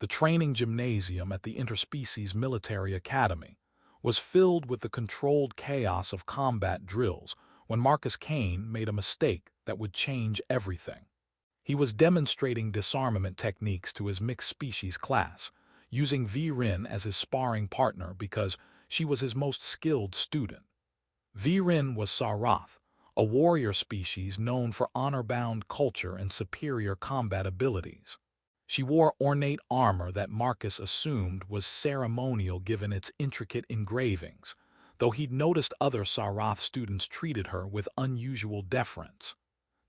The training gymnasium at the Interspecies Military Academy was filled with the controlled chaos of combat drills when Marcus Kane made a mistake that would change everything. He was demonstrating disarmament techniques to his mixed-species class, using Vrynn as his sparring partner because she was his most skilled student. Vrynn was Saráth, a warrior species known for honor-bound culture and superior combat abilities. She wore ornate armor that Marcus assumed was ceremonial given its intricate engravings, though he'd noticed other Saráth students treated her with unusual deference.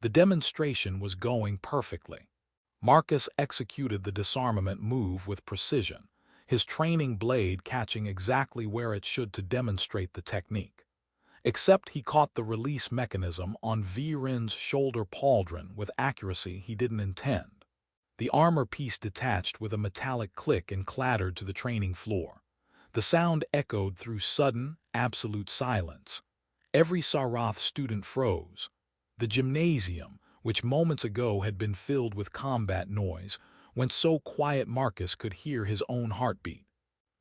The demonstration was going perfectly. Marcus executed the disarmament move with precision, his training blade catching exactly where it should to demonstrate the technique. Except he caught the release mechanism on Vrynn's shoulder pauldron with accuracy he didn't intend. The armor piece detached with a metallic click and clattered to the training floor. The sound echoed through sudden, absolute silence. Every Saráth student froze. The gymnasium, which moments ago had been filled with combat noise, went so quiet Marcus could hear his own heartbeat.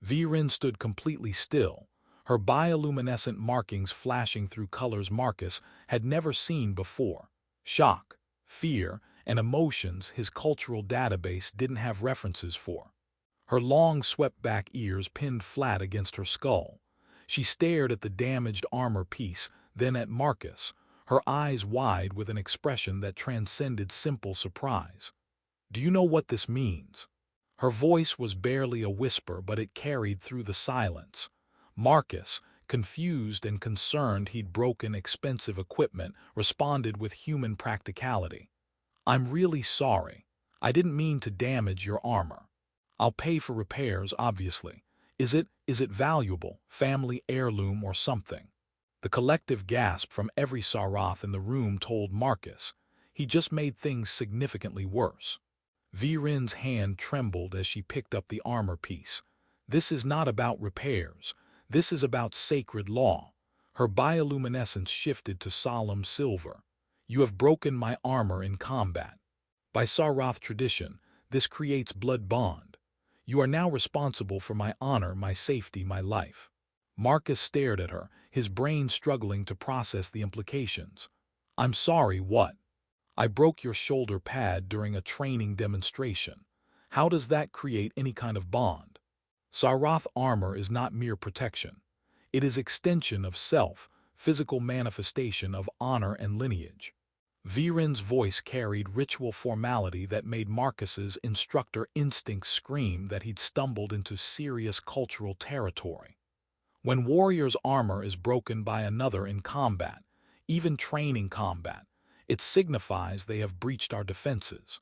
Vrynn stood completely still, her bioluminescent markings flashing through colors Marcus had never seen before. Shock, fear, and emotions his cultural database didn't have references for. Her long swept-back ears pinned flat against her skull. She stared at the damaged armor piece, then at Marcus, her eyes wide with an expression that transcended simple surprise. "Do you know what this means?" Her voice was barely a whisper, but it carried through the silence. Marcus, confused and concerned he'd broken expensive equipment, responded with human practicality. "I'm really sorry. I didn't mean to damage your armor. I'll pay for repairs, obviously. Is it valuable, family heirloom or something?" The collective gasp from every Saráth in the room told Marcus he just made things significantly worse. Vrynn's hand trembled as she picked up the armor piece. "This is not about repairs. This is about sacred law." Her bioluminescence shifted to solemn silver. "You have broken my armor in combat. By Saráth tradition, this creates blood bond. You are now responsible for my honor, my safety, my life." Marcus stared at her, his brain struggling to process the implications. "I'm sorry, what?" "I broke your shoulder pad during a training demonstration. How does that create any kind of bond?" Saráth armor is not mere protection. It is extension of self, physical manifestation of honor and lineage. Vrynn's voice carried ritual formality that made Marcus's instructor instinct scream that he'd stumbled into serious cultural territory. When warrior's armor is broken by another in combat, even training combat, it signifies they have breached our defenses.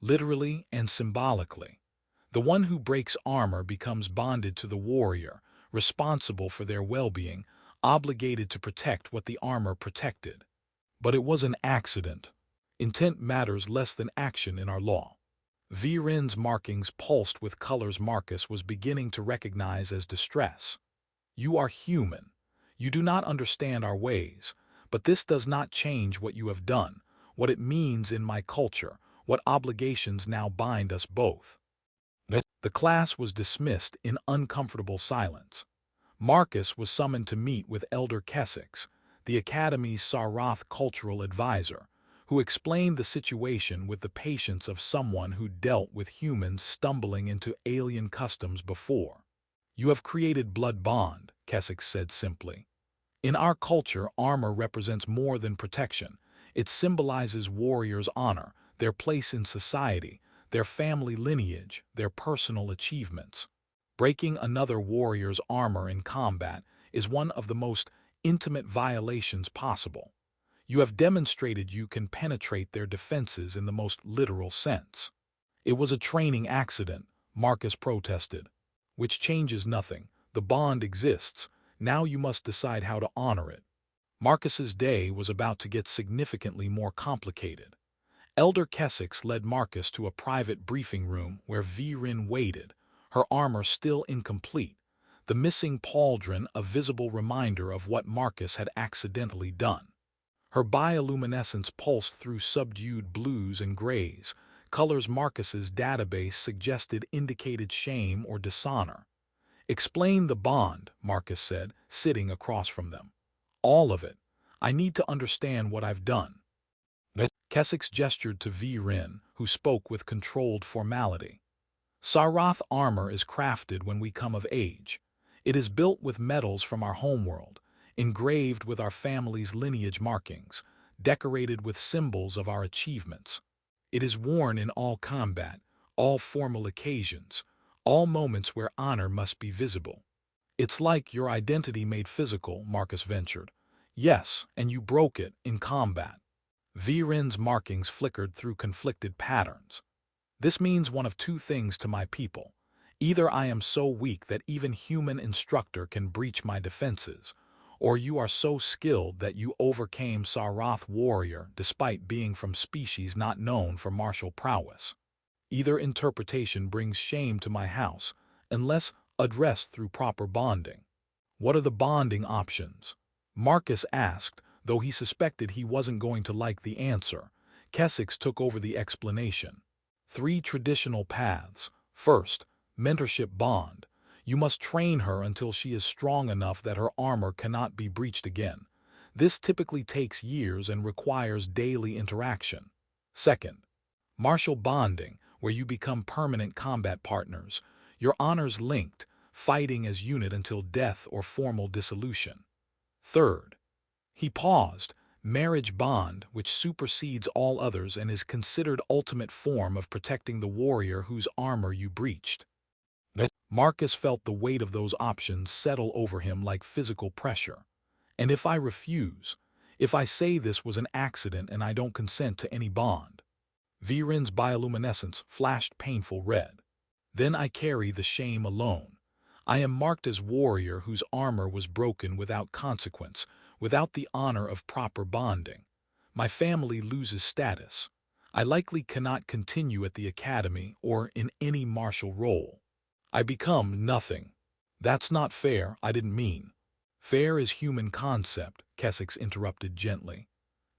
Literally and symbolically. The one who breaks armor becomes bonded to the warrior, responsible for their well-being, obligated to protect what the armor protected. But it was an accident. Intent matters less than action in our law. Vrynn's markings pulsed with colors Marcus was beginning to recognize as distress. "You are human. You do not understand our ways, but this does not change what you have done, what it means in my culture, what obligations now bind us both." The class was dismissed in uncomfortable silence. Marcus was summoned to meet with Elder Kessex, the Academy's Saráth cultural advisor, who explained the situation with the patience of someone who dealt with humans stumbling into alien customs before. "You have created blood bond," Kessex said simply. "In our culture, armor represents more than protection. It symbolizes warriors' honor, their place in society, their family lineage, their personal achievements. Breaking another warrior's armor in combat is one of the most intimate violations possible. You have demonstrated you can penetrate their defenses in the most literal sense." "It was a training accident," Marcus protested. "Which changes nothing. The bond exists. Now you must decide how to honor it." Marcus's day was about to get significantly more complicated. Elder Kessex led Marcus to a private briefing room where Vrynn waited, her armor still incomplete, the missing pauldron a visible reminder of what Marcus had accidentally done. Her bioluminescence pulsed through subdued blues and grays, Colors Marcus's database suggested indicated shame or dishonor. Explain the bond, Marcus said, sitting across from them. All of it. I need to understand what I've done. Kessex gestured to Vrynn, who spoke with controlled formality. Saráth armor is crafted when we come of age. It is built with metals from our homeworld, engraved with our family's lineage markings, decorated with symbols of our achievements. It is worn in all combat, all formal occasions, all moments where honor must be visible. It's like your identity made physical, Marcus ventured. Yes, and you broke it in combat. Vrynn's markings flickered through conflicted patterns. This means one of two things to my people. Either I am so weak that even human instructor can breach my defenses, or you are so skilled that you overcame Saráth warrior despite being from species not known for martial prowess. Either interpretation brings shame to my house, unless addressed through proper bonding. What are the bonding options? Marcus asked, though he suspected he wasn't going to like the answer. Kessex took over the explanation. 3 traditional paths. First, mentorship bond. You must train her until she is strong enough that her armor cannot be breached again. This typically takes years and requires daily interaction. Second, martial bonding, where you become permanent combat partners, your honors linked, fighting as unit until death or formal dissolution. Third, he paused, marriage bond, which supersedes all others and is considered ultimate form of protecting the warrior whose armor you breached. Marcus felt the weight of those options settle over him like physical pressure. And if I refuse, if I say this was an accident and I don't consent to any bond? Vrynn's bioluminescence flashed painful red. Then I carry the shame alone. I am marked as warrior whose armor was broken without consequence, without the honor of proper bonding. My family loses status. I likely cannot continue at the academy or in any martial role. I become nothing. That's not fair, I didn't mean. Fair is human concept, Kessex interrupted gently.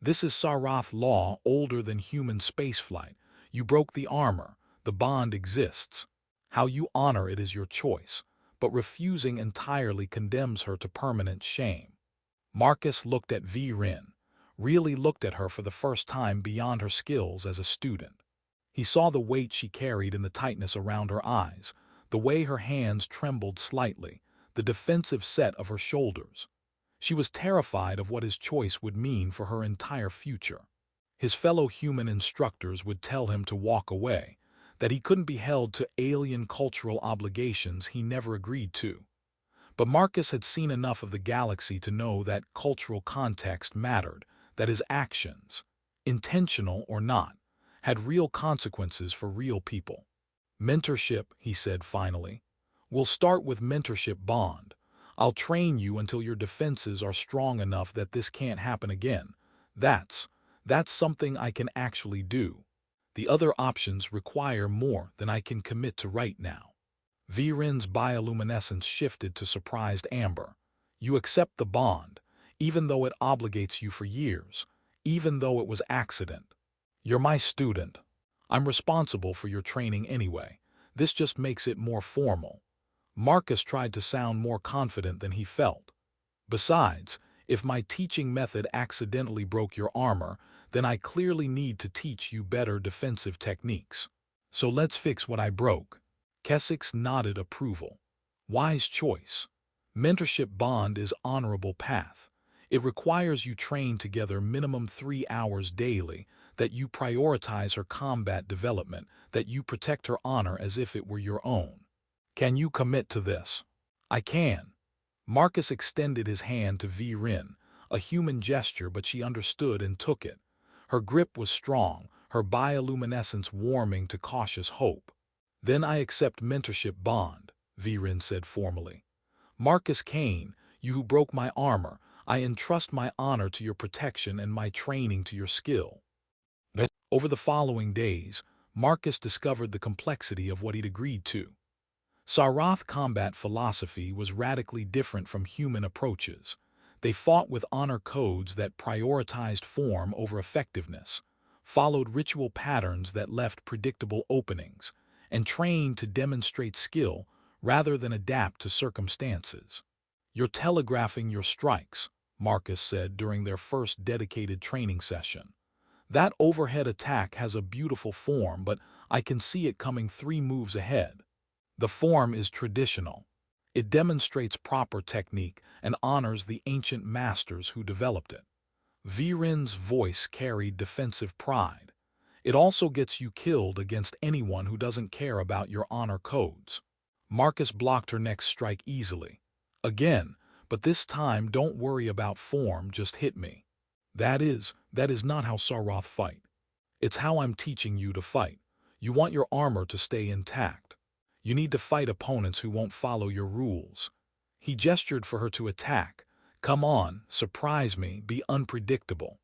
This is Saráth law older than human spaceflight. You broke the armor, the bond exists. How you honor it is your choice, but refusing entirely condemns her to permanent shame. Marcus looked at Vrynn, really looked at her for the first time beyond her skills as a student. He saw the weight she carried in the tightness around her eyes, the way her hands trembled slightly, the defensive set of her shoulders. She was terrified of what his choice would mean for her entire future. His fellow human instructors would tell him to walk away, that he couldn't be held to alien cultural obligations he never agreed to. But Marcus had seen enough of the galaxy to know that cultural context mattered, that his actions, intentional or not, had real consequences for real people. Mentorship, he said finally. We'll start with mentorship bond. I'll train you until your defenses are strong enough that this can't happen again. That's something I can actually do. The other options require more than I can commit to right now. Vrynn's bioluminescence shifted to surprised amber. You accept the bond, even though it obligates you for years, even though it was accident. You're my student. I'm responsible for your training anyway. This just makes it more formal. Marcus tried to sound more confident than he felt. Besides, if my teaching method accidentally broke your armor, then I clearly need to teach you better defensive techniques. So let's fix what I broke. Kessex nodded approval. Wise choice. Mentorship bond is honorable path. It requires you train together minimum 3 hours daily, that you prioritize her combat development, that you protect her honor as if it were your own. Can you commit to this? I can. Marcus extended his hand to Vrynn, a human gesture, but she understood and took it. Her grip was strong, her bioluminescence warming to cautious hope. Then I accept mentorship bond, Vrynn said formally. Marcus Kane, you who broke my armor, I entrust my honor to your protection and my training to your skill. Over the following days, Marcus discovered the complexity of what he'd agreed to. Saráth combat philosophy was radically different from human approaches. They fought with honor codes that prioritized form over effectiveness. followed ritual patterns that left predictable openings, and trained to demonstrate skill rather than adapt to circumstances. "You're telegraphing your strikes," Marcus said during their first dedicated training session. "That overhead attack has a beautiful form, but I can see it coming 3 moves ahead." The form is traditional. It demonstrates proper technique and honors the ancient masters who developed it. Vrynn's voice carried defensive pride. "It also gets you killed against anyone who doesn't care about your honor codes." Marcus blocked her next strike easily. "Again, but this time don't worry about form, just hit me." That is not how Saráth fight. It's how I'm teaching you to fight. You want your armor to stay intact. You need to fight opponents who won't follow your rules." He gestured for her to attack. "Come on, surprise me, be unpredictable."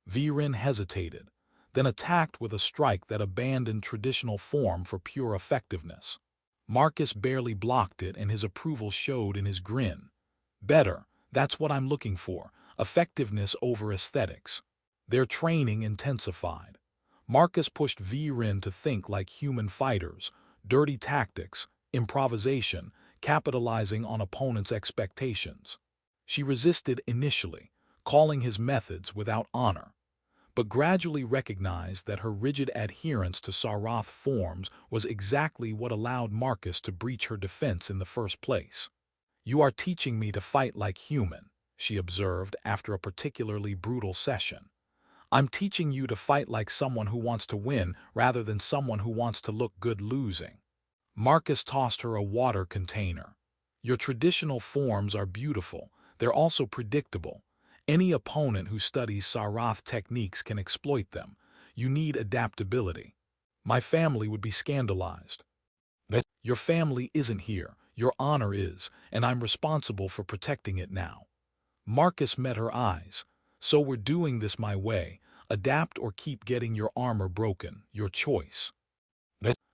Vrynn hesitated, then attacked with a strike that abandoned traditional form for pure effectiveness. Marcus barely blocked it, and his approval showed in his grin. "Better, that's what I'm looking for, effectiveness over aesthetics." Their training intensified. Marcus pushed Vrynn to think like human fighters, dirty tactics, improvisation, capitalizing on opponents' expectations. She resisted initially, calling his methods without honor, but gradually recognized that her rigid adherence to Saráth forms was exactly what allowed Marcus to breach her defense in the first place. "You are teaching me to fight like human," she observed after a particularly brutal session. "I'm teaching you to fight like someone who wants to win rather than someone who wants to look good losing." Marcus tossed her a water container. "Your traditional forms are beautiful. They're also predictable. Any opponent who studies Saráth techniques can exploit them. You need adaptability." "My family would be scandalized." "Your family isn't here. Your honor is, and I'm responsible for protecting it now." Marcus met her eyes. "So we're doing this my way. Adapt or keep getting your armor broken. Your choice."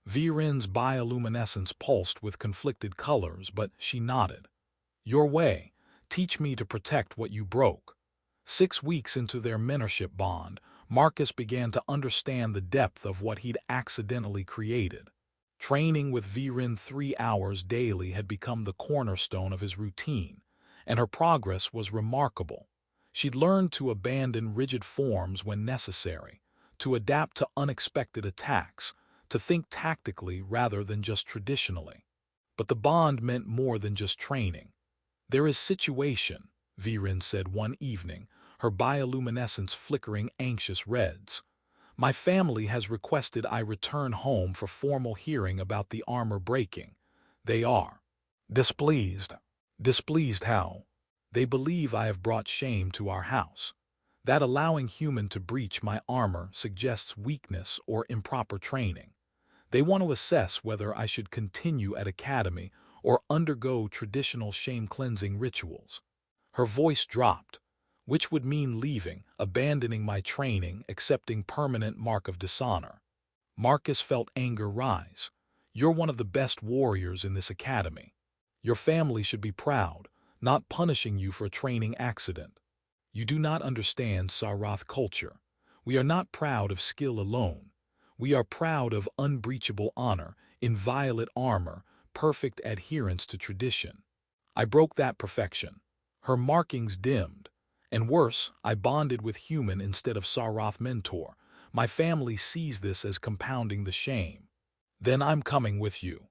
Vrynn's bioluminescence pulsed with conflicted colors, but she nodded. "Your way. Teach me to protect what you broke." 6 weeks into their mentorship bond, Marcus began to understand the depth of what he'd accidentally created. Training with Vrynn 3 hours daily had become the cornerstone of his routine, and her progress was remarkable. She'd learned to abandon rigid forms when necessary, to adapt to unexpected attacks, to think tactically rather than just traditionally. But the bond meant more than just training. "There is situation," Vrynn said one evening, her bioluminescence flickering anxious reds. "My family has requested I return home for formal hearing about the armor breaking. They are displeased." "Displeased how?" "They believe I have brought shame to our house. That allowing human to breach my armor suggests weakness or improper training. They want to assess whether I should continue at academy or undergo traditional shame-cleansing rituals." Her voice dropped. "Which would mean leaving, abandoning my training, accepting permanent mark of dishonor." Marcus felt anger rise. "You're one of the best warriors in this academy. Your family should be proud, not punishing you for a training accident. You do not understand Saráth culture. We are not proud of skill alone. We are proud of unbreachable honor, inviolate armor, perfect adherence to tradition. I broke that perfection." Her markings dimmed. "And worse, I bonded with human instead of Saráth mentor. My family sees this as compounding the shame." "Then I'm coming with you."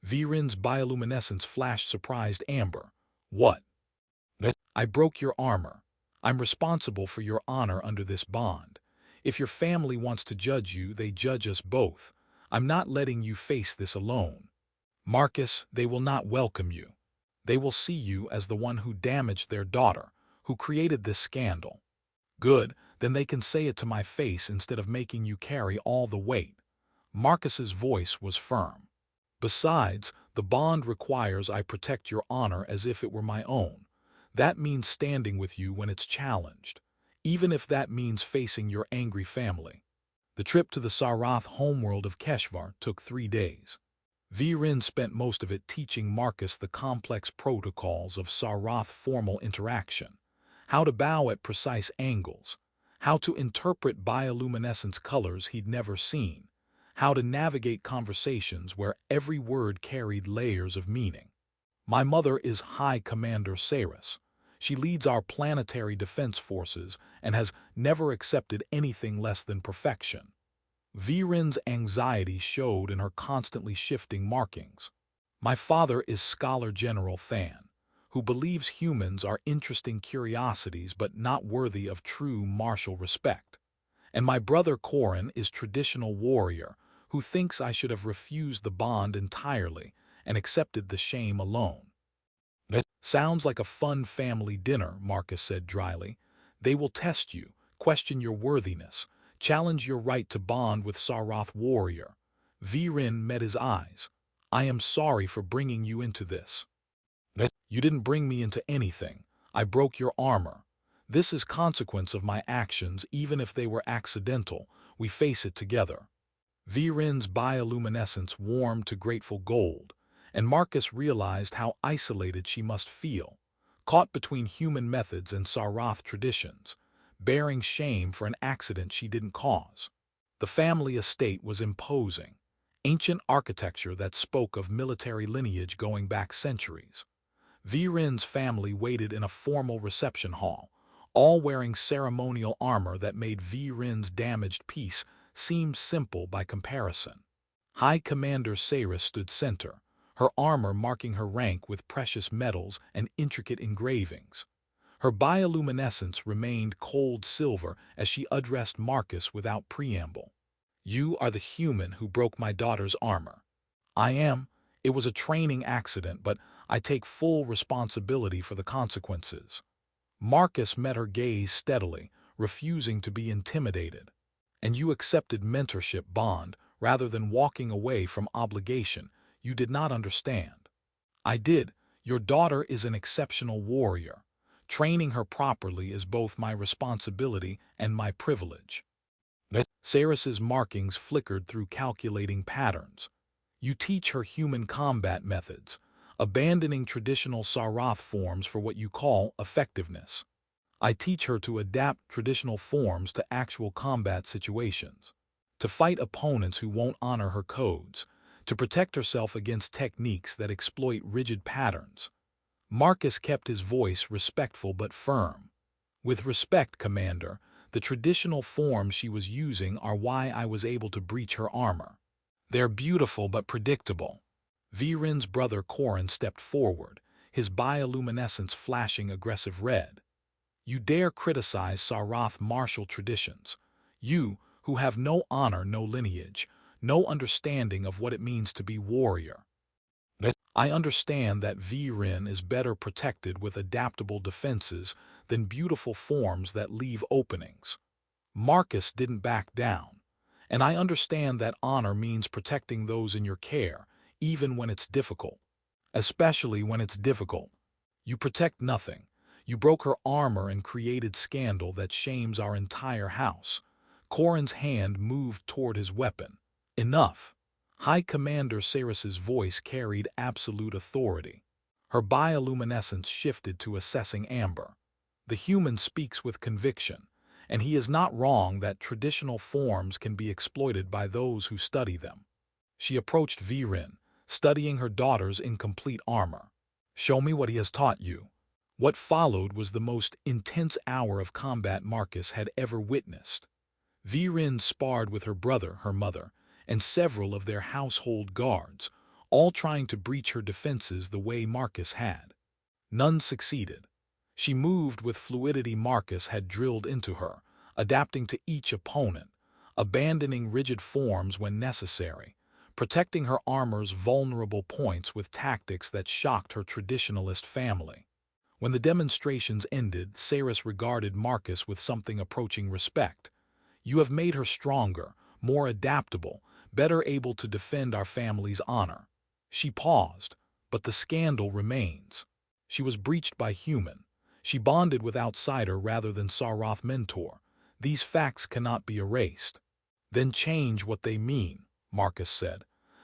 Vrynn's bioluminescence flashed surprised amber. "What?" "I broke your armor. I'm responsible for your honor under this bond. If your family wants to judge you, they judge us both. I'm not letting you face this alone." "Marcus, they will not welcome you. They will see you as the one who damaged their daughter, who created this scandal." "Good, then they can say it to my face instead of making you carry all the weight." Marcus's voice was firm. "Besides, the bond requires I protect your honor as if it were my own. That means standing with you when it's challenged, even if that means facing your angry family." The trip to the Saráth homeworld of HFY took 3 days. Vrynn spent most of it teaching Marcus the complex protocols of Saráth formal interaction, how to bow at precise angles, how to interpret bioluminescence colors he'd never seen, how to navigate conversations where every word carried layers of meaning. My mother is High Commander Saráth. She leads our planetary defense forces and has never accepted anything less than perfection. Vrynn's anxiety showed in her constantly shifting markings. My father is Scholar General Than, who believes humans are interesting curiosities but not worthy of true martial respect. And my brother Corin is Traditional Warrior, who thinks I should have refused the bond entirely and accepted the shame alone. That sounds like a fun family dinner, Marcus said dryly. They will test you, question your worthiness, challenge your right to bond with Saráth Warrior. Vrynn met his eyes. I am sorry for bringing you into this. You didn't bring me into anything. I broke your armor. This is consequence of my actions, even if they were accidental. We face it together. Vrynn's bioluminescence warmed to grateful gold, and Marcus realized how isolated she must feel, caught between human methods and Saráth traditions, bearing shame for an accident she didn't cause. The family estate was imposing, ancient architecture that spoke of military lineage going back centuries. Vrynn's family waited in a formal reception hall, all wearing ceremonial armor that made Vrynn's damaged piece seem simple by comparison. High Commander Saráth stood center, her armor marking her rank with precious metals and intricate engravings. Her bioluminescence remained cold silver as she addressed Marcus without preamble. You are the human who broke my daughter's armor. I am. It was a training accident, but I take full responsibility for the consequences. Marcus met her gaze steadily, refusing to be intimidated. And you accepted mentorship bond rather than walking away from obligation. You did not understand. I did. Your daughter is an exceptional warrior. Training her properly is both my responsibility and my privilege. Saráth's markings flickered through calculating patterns. You teach her human combat methods, abandoning traditional Saráth forms for what you call effectiveness. I teach her to adapt traditional forms to actual combat situations, to fight opponents who won't honor her codes, to protect herself against techniques that exploit rigid patterns. Marcus kept his voice respectful but firm. With respect, Commander, the traditional forms she was using are why I was able to breach her armor. They're beautiful but predictable. Vrynn's brother Corin stepped forward, his bioluminescence flashing aggressive red. You dare criticize Saráth martial traditions. You, who have no honor, no lineage, no understanding of what it means to be warrior. I understand that Vrynn is better protected with adaptable defenses than beautiful forms that leave openings. Marcus didn't back down. And I understand that honor means protecting those in your care, even when it's difficult. Especially when it's difficult. You protect nothing. You broke her armor and created scandal that shames our entire house. Corin's hand moved toward his weapon. Enough. High Commander Saráth's voice carried absolute authority. Her bioluminescence shifted to assessing amber. The human speaks with conviction, and he is not wrong that traditional forms can be exploited by those who study them. She approached Vrynn, studying her daughter's incomplete armor. Show me what he has taught you. What followed was the most intense hour of combat Marcus had ever witnessed. Vrynn sparred with her brother, her mother, and several of their household guards, all trying to breach her defenses the way Marcus had. None succeeded. She moved with fluidity Marcus had drilled into her, adapting to each opponent, abandoning rigid forms when necessary, protecting her armor's vulnerable points with tactics that shocked her traditionalist family. When the demonstrations ended, Saráth regarded Marcus with something approaching respect. You have made her stronger, more adaptable, better able to defend our family's honor. She paused, but the scandal remains. She was breached by human. She bonded with outsider rather than Saráth mentor. These facts cannot be erased. Then change what they mean, Marcus said.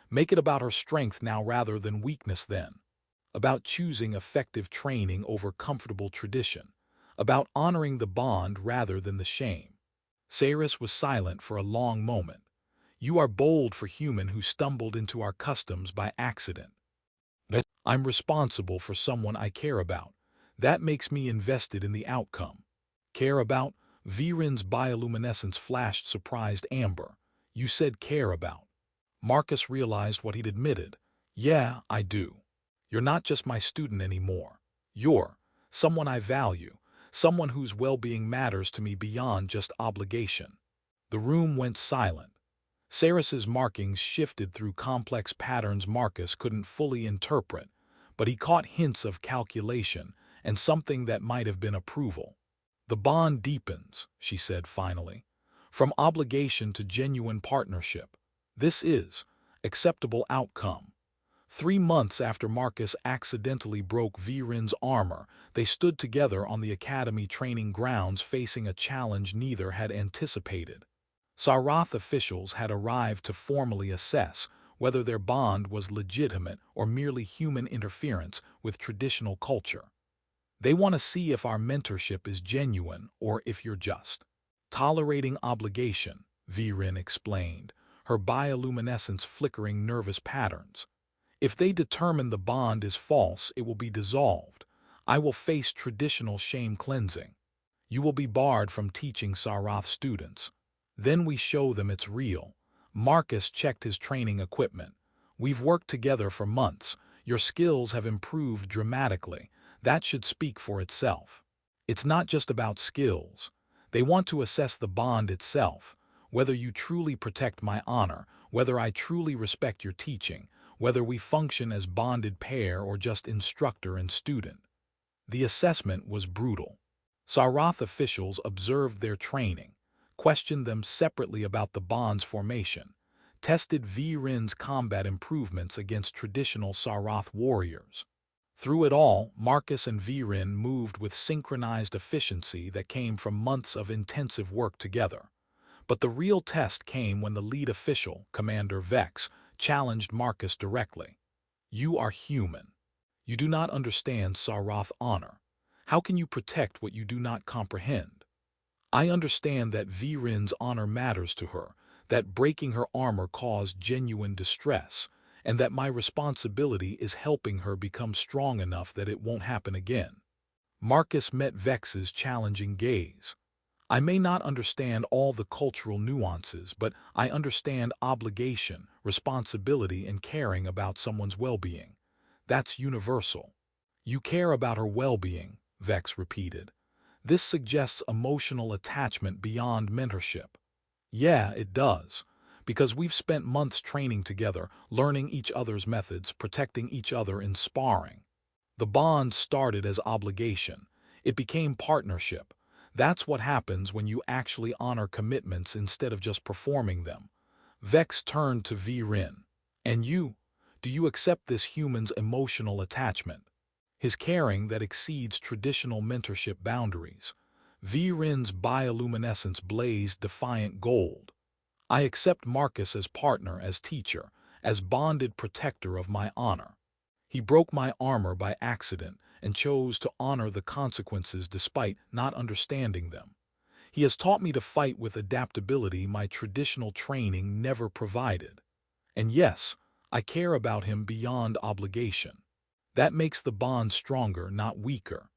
Make it about her strength now rather than weakness then. About choosing effective training over comfortable tradition. About honoring the bond rather than the shame. Saráth was silent for a long moment. You are bold for human who stumbled into our customs by accident. But I'm responsible for someone I care about. That makes me invested in the outcome. Care about? Vrynn's bioluminescence flashed surprised amber. You said care about. Marcus realized what he'd admitted. Yeah, I do. You're not just my student anymore. You're someone I value, someone whose well-being matters to me beyond just obligation. The room went silent. Saráth's markings shifted through complex patterns Marcus couldn't fully interpret, but he caught hints of calculation and something that might have been approval. The bond deepens, she said finally, from obligation to genuine partnership. This is acceptable outcome. 3 months after Marcus accidentally broke Vryn's armor, they stood together on the academy training grounds facing a challenge neither had anticipated. Saráth officials had arrived to formally assess whether their bond was legitimate or merely human interference with traditional culture. They want to see if our mentorship is genuine or if you're just tolerating obligation, Vrynn explained, her bioluminescence flickering nervous patterns. If they determine the bond is false, it will be dissolved. I will face traditional shame cleansing. You will be barred from teaching Saráth students. Then we show them it's real. Marcus checked his training equipment. We've worked together for months. Your skills have improved dramatically. That should speak for itself. It's not just about skills. They want to assess the bond itself, whether you truly protect my honor, whether I truly respect your teaching, whether we function as bonded pair or just instructor and student. The assessment was brutal. Saráth officials observed their training, questioned them separately about the bond's formation, tested Vryn's combat improvements against traditional Saráth warriors. Through it all, Marcus and Vrynn moved with synchronized efficiency that came from months of intensive work together. But the real test came when the lead official, Commander Vex, challenged Marcus directly. You are human. You do not understand Saráth honor. How can you protect what you do not comprehend? I understand that Vryn's honor matters to her, that breaking her armor caused genuine distress, and that my responsibility is helping her become strong enough that it won't happen again. Marcus met Vex's challenging gaze. I may not understand all the cultural nuances, but I understand obligation, responsibility, and caring about someone's well-being. That's universal. You care about her well-being, Vex repeated. This suggests emotional attachment beyond mentorship. Yeah, it does. Because we've spent months training together, learning each other's methods, protecting each other in sparring. The bond started as obligation. It became partnership. That's what happens when you actually honor commitments instead of just performing them. Vex turned to Vrynn. And you? Do you accept this human's emotional attachment? His caring that exceeds traditional mentorship boundaries. Vryn's bioluminescence blazed defiant gold. I accept Marcus as partner, as teacher, as bonded protector of my honor. He broke my armor by accident and chose to honor the consequences despite not understanding them. He has taught me to fight with adaptability my traditional training never provided. And yes, I care about him beyond obligation. That makes the bond stronger, not weaker.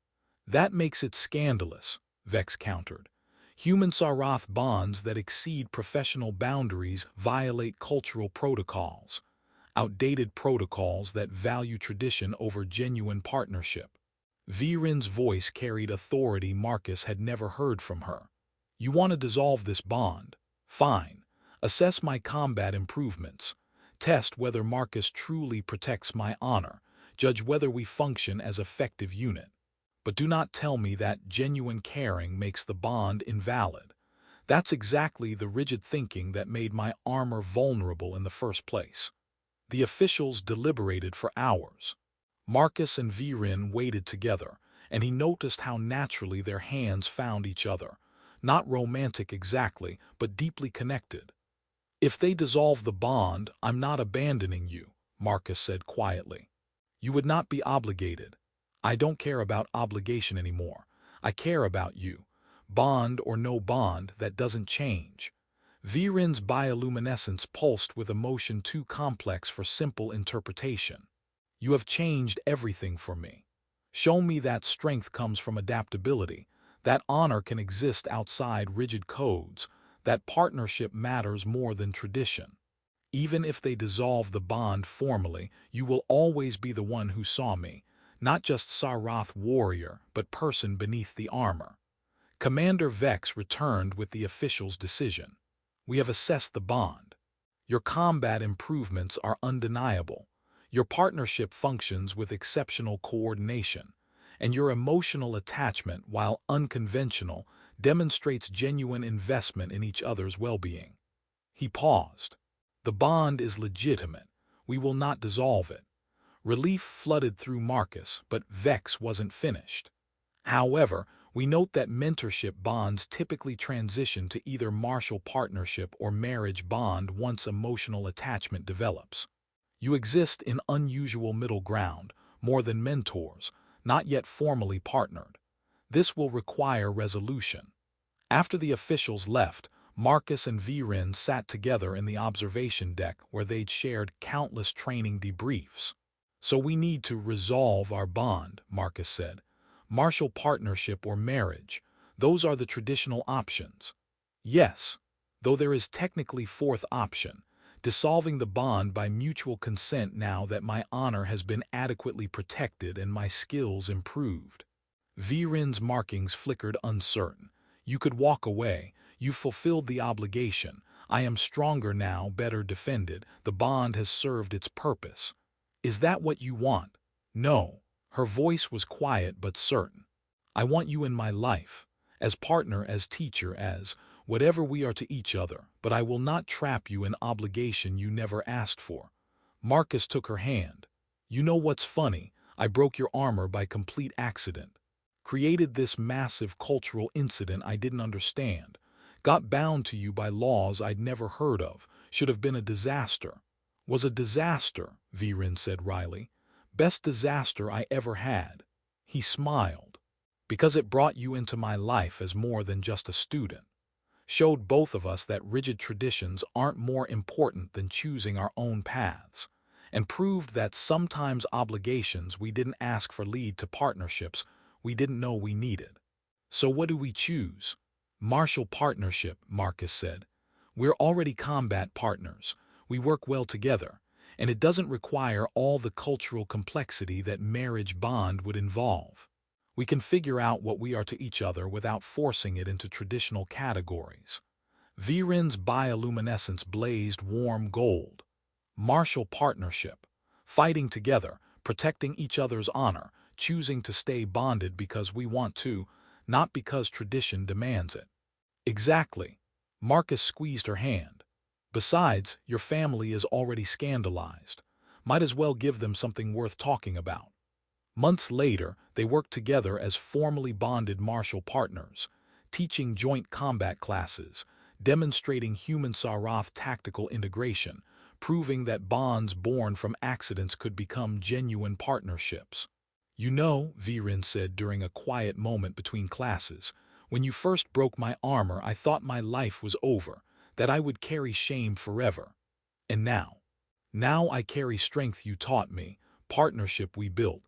That makes it scandalous, Vex countered. Human Saráth bonds that exceed professional boundaries violate cultural protocols, outdated protocols that value tradition over genuine partnership. Vryn's voice carried authority Marcus had never heard from her. You want to dissolve this bond? Fine. Assess my combat improvements. Test whether Marcus truly protects my honor. Judge whether we function as effective unit. But do not tell me that genuine caring makes the bond invalid. That's exactly the rigid thinking that made my armor vulnerable in the first place. The officials deliberated for hours. Marcus and Vrynn waited together, and he noticed how naturally their hands found each other. Not romantic exactly, but deeply connected. If they dissolve the bond, I'm not abandoning you, Marcus said quietly. You would not be obligated. I don't care about obligation anymore. I care about you. Bond or no bond, that doesn't change. Vrynn's bioluminescence pulsed with emotion too complex for simple interpretation. You have changed everything for me. Show me that strength comes from adaptability, that honor can exist outside rigid codes, that partnership matters more than tradition. Even if they dissolve the bond formally, you will always be the one who saw me, not just Saráth warrior, but person beneath the armor. Commander Vex returned with the official's decision. We have assessed the bond. Your combat improvements are undeniable. Your partnership functions with exceptional coordination, and your emotional attachment, while unconventional, demonstrates genuine investment in each other's well-being. He paused. The bond is legitimate. We will not dissolve it. Relief flooded through Marcus, but Vex wasn't finished. However, we note that mentorship bonds typically transition to either martial partnership or marriage bond once emotional attachment develops. You exist in unusual middle ground, more than mentors, not yet formally partnered. This will require resolution. After the officials left, Marcus and Vrynn sat together in the observation deck where they'd shared countless training debriefs. So we need to resolve our bond, Marcus said. Martial partnership or marriage, those are the traditional options. Yes, though there is technically fourth option, dissolving the bond by mutual consent now that my honor has been adequately protected and my skills improved. Vrynn's markings flickered uncertain. You could walk away. You've fulfilled the obligation. I am stronger now, better defended. The bond has served its purpose. Is that what you want? No. Her voice was quiet but certain. I want you in my life, as partner, as teacher, as whatever we are to each other, but I will not trap you in obligation you never asked for. Marcus took her hand. You know what's funny? I broke your armor by complete accident. Created this massive cultural incident I didn't understand. Got bound to you by laws I'd never heard of. Should have been a disaster. Was a disaster, Vrynn said wryly. Best disaster I ever had. He smiled. Because it brought you into my life as more than just a student. Showed both of us that rigid traditions aren't more important than choosing our own paths. And proved that sometimes obligations we didn't ask for lead to partnerships we didn't know we needed. So what do we choose? Martial partnership, Marcus said. We're already combat partners. We work well together, and it doesn't require all the cultural complexity that marriage bond would involve. We can figure out what we are to each other without forcing it into traditional categories. Vrynn's bioluminescence blazed warm gold. Martial partnership. Fighting together, protecting each other's honor, choosing to stay bonded because we want to, not because tradition demands it. Exactly. Marcus squeezed her hand. Besides, your family is already scandalized. Might as well give them something worth talking about. Months later, they worked together as formally bonded martial partners, teaching joint combat classes, demonstrating human Saráth tactical integration, proving that bonds born from accidents could become genuine partnerships. You know, Vrynn said during a quiet moment between classes, when you first broke my armor, I thought my life was over, that I would carry shame forever. And now I carry strength you taught me, partnership we built,